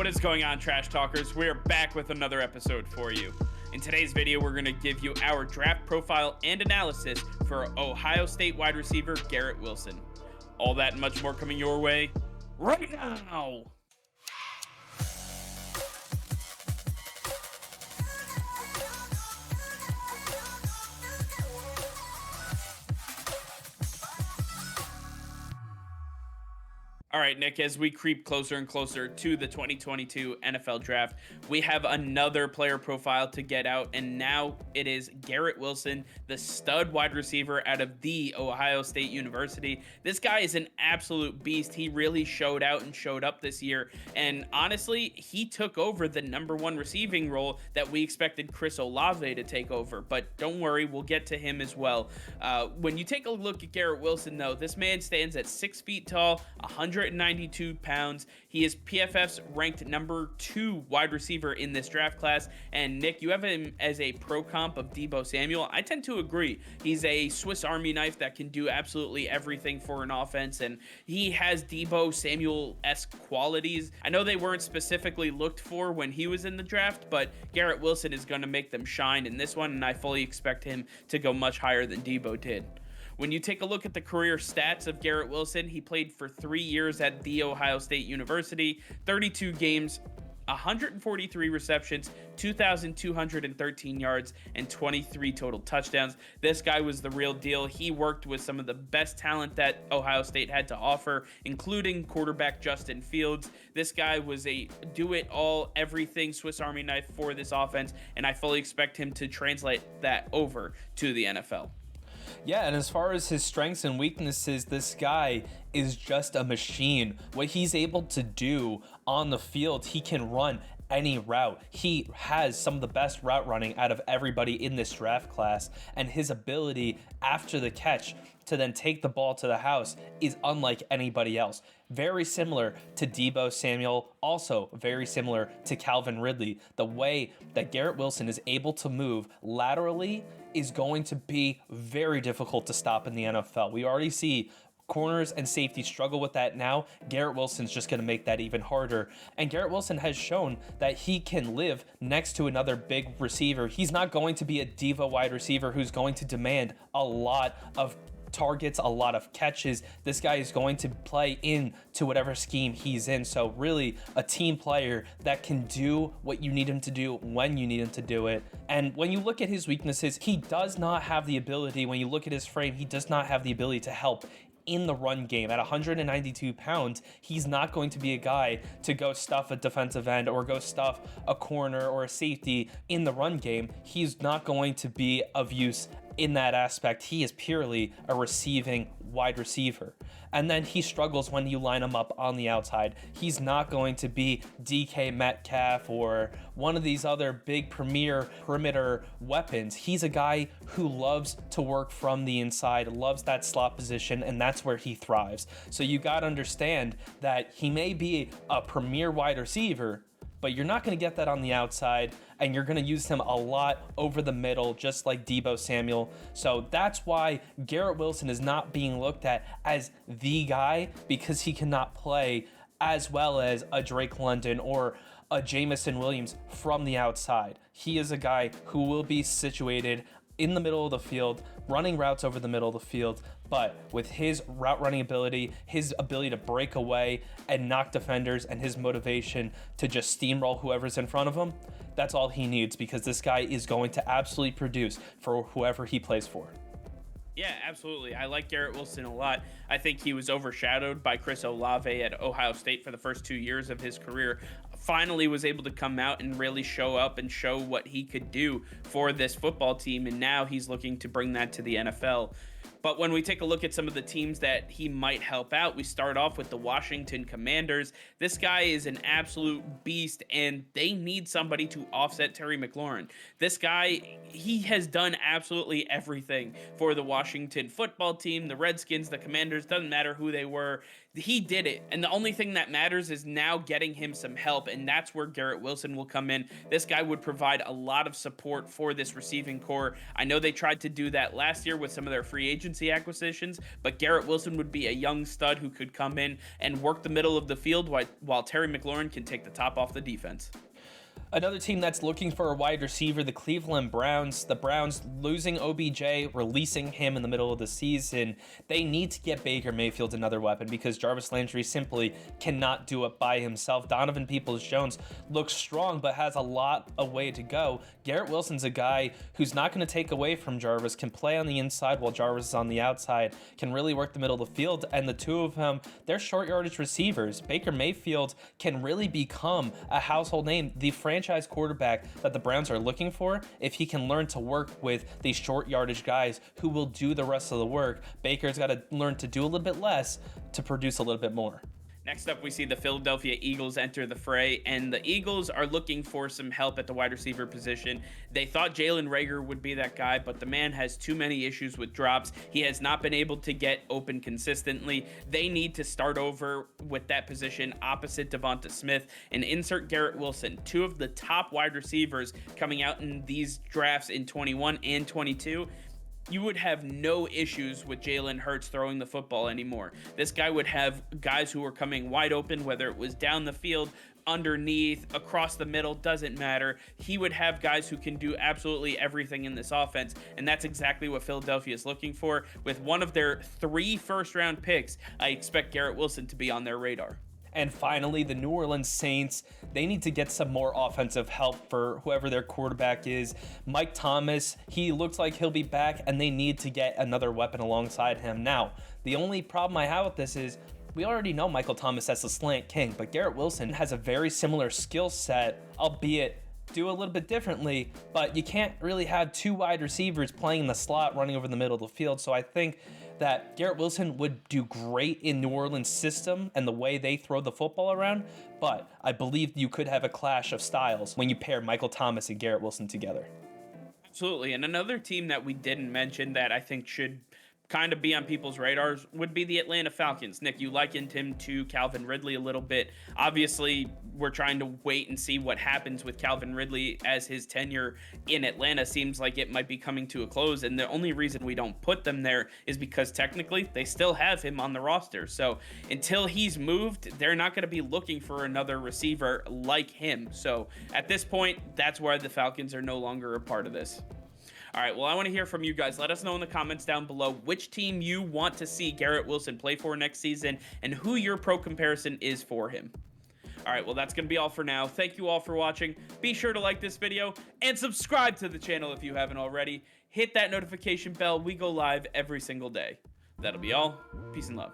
What is going on, Trash Talkers? We're back with another episode for you. In today's video, we're going to give you our draft profile and analysis for Ohio State wide receiver Garrett Wilson. All that and much more coming your way right now. All right, Nick, as we creep closer and closer to the 2022 NFL Draft, we have another player profile to get out, and now it is Garrett Wilson, the stud wide receiver out of the Ohio State University. This guy is an absolute beast. He really showed out and showed up this year, and honestly, he took over the number one receiving role that we expected Chris Olave to take over, but don't worry, we'll get to him as well. When you take a look at Garrett Wilson, though, this man stands at 6 feet tall, 192 pounds. He is PFF's ranked number 2 wide receiver in this draft class. And Nick, you have him as a pro comp of Deebo Samuel. I tend to agree. He's a Swiss Army knife that can do absolutely everything for an offense, and he has Deebo Samuel-esque qualities. I know they weren't specifically looked for when he was in the draft, but Garrett Wilson is going to make them shine in this one, and I fully expect him to go much higher than Deebo did. When you take a look at the career stats of Garrett Wilson, he played for 3 years at The Ohio State University, 32 games, 143 receptions, 2,213 yards, and 23 total touchdowns. This guy was the real deal. He worked with some of the best talent that Ohio State had to offer, including quarterback Justin Fields. This guy was a do-it-all, everything Swiss Army knife for this offense, and I fully expect him to translate that over to the NFL. Yeah, and as far as his strengths and weaknesses, this guy is just a machine. What he's able to do on the field, he can run any route. He has some of the best route running out of everybody in this draft class, and his ability after the catch to then take the ball to the house is unlike anybody else. Very similar to Deebo Samuel, also very similar to Calvin Ridley. The way that Garrett Wilson is able to move laterally is going to be very difficult to stop in the NFL. We already see corners and safety struggle with that now. Garrett Wilson's just going to make that even harder. And Garrett Wilson has shown that he can live next to another big receiver. He's not going to be a diva wide receiver who's going to demand a lot of targets, a lot of catches. This guy is going to play into whatever scheme he's in. So really a team player that can do what you need him to do when you need him to do it. And when you look at his weaknesses, he does not have the ability, when you look at his frame, he does not have the ability to help in the run game. At 192 pounds, he's not going to be a guy to go stuff a defensive end or go stuff a corner or a safety in the run game. He's not going to be of use in that aspect. He is purely a receiving wide receiver. And then he struggles when you line him up on the outside. He's not going to be DK Metcalf or one of these other big premier perimeter weapons. He's a guy who loves to work from the inside, loves that slot position, and that's where he thrives. So you got to understand that he may be a premier wide receiver, but you're not going to get that on the outside, and you're going to use him a lot over the middle, just like Deebo Samuel. So that's why Garrett Wilson is not being looked at as the guy, because he cannot play as well as a Drake London or a Jamison Williams from the outside. He is a guy who will be situated in the middle of the field, running routes over the middle of the field, but with his route running ability, his ability to break away and knock defenders, and his motivation to just steamroll whoever's in front of him, that's all he needs, because this guy is going to absolutely produce for whoever he plays for. Yeah, absolutely. I like Garrett Wilson a lot. I think he was overshadowed by Chris Olave at Ohio State for the first 2 years of his career. Finally was able to come out and really show up and show what he could do for this football team, and now he's looking to bring that to the NFL. But when we take a look at some of the teams that he might help out, we start off with the Washington Commanders. This guy is an absolute beast, and they need somebody to offset Terry McLaurin. This guy, he has done absolutely everything for the Washington football team, the Redskins, the Commanders, doesn't matter who they were. He did it, and the only thing that matters is now getting him some help, and that's where Garrett Wilson will come in. This guy would provide a lot of support for this receiving core. I know they tried to do that last year with some of their free agents agency acquisitions, but Garrett Wilson would be a young stud who could come in and work the middle of the field while Terry McLaurin can take the top off the defense. Another team that's looking for a wide receiver, the Cleveland Browns. The Browns losing OBJ, releasing him in the middle of the season. They need to get Baker Mayfield another weapon because Jarvis Landry simply cannot do it by himself. Donovan Peoples-Jones looks strong but has a lot of way to go. Garrett Wilson's a guy who's not going to take away from Jarvis, can play on the inside while Jarvis is on the outside, can really work the middle of the field, and the two of them, they're short yardage receivers. Baker Mayfield can really become a household name, the franchise quarterback that the Browns are looking for if he can learn to work with these short yardage guys who will do the rest of the work. Baker's got to learn to do a little bit less to produce a little bit more. Next up, we see the Philadelphia Eagles enter the fray, and the Eagles are looking for some help at the wide receiver position. They thought Jalen Reagor would be that guy, but the man has too many issues with drops. He has not been able to get open consistently. They need to start over with that position opposite Devonta Smith and insert Garrett Wilson, two of the top wide receivers coming out in these drafts in 21 and 22. You would have no issues with Jalen Hurts throwing the football anymore. This guy would have guys who were coming wide open, whether it was down the field, underneath, across the middle, doesn't matter. He would have guys who can do absolutely everything in this offense, and that's exactly what Philadelphia is looking for. With one of their 3 first-round picks, I expect Garrett Wilson to be on their radar. And finally, the New Orleans Saints, they need to get some more offensive help for whoever their quarterback is. Mike Thomas, he looks like he'll be back, and they need to get another weapon alongside him. Now, the only problem I have with this is we already know Michael Thomas as the slant king, but Garrett Wilson has a very similar skill set, albeit do a little bit differently, but you can't really have 2 wide receivers playing in the slot running over the middle of the field. So I think that Garrett Wilson would do great in New Orleans' system and the way they throw the football around, but I believe you could have a clash of styles when you pair Michael Thomas and Garrett Wilson together. Absolutely. And another team that we didn't mention that I think should kind of be on people's radars would be the Atlanta Falcons. Nick, you likened him to Calvin Ridley a little bit. Obviously, we're trying to wait and see what happens with Calvin Ridley as his tenure in Atlanta seems like it might be coming to a close. And the only reason we don't put them there is because technically they still have him on the roster. So until he's moved, they're not going to be looking for another receiver like him. So at this point, that's why the Falcons are no longer a part of this. All right, well, I want to hear from you guys. Let us know in the comments down below which team you want to see Garrett Wilson play for next season and who your pro comparison is for him. All right, well, that's going to be all for now. Thank you all for watching. Be sure to like this video and subscribe to the channel if you haven't already. Hit that notification bell. We go live every single day. That'll be all. Peace and love.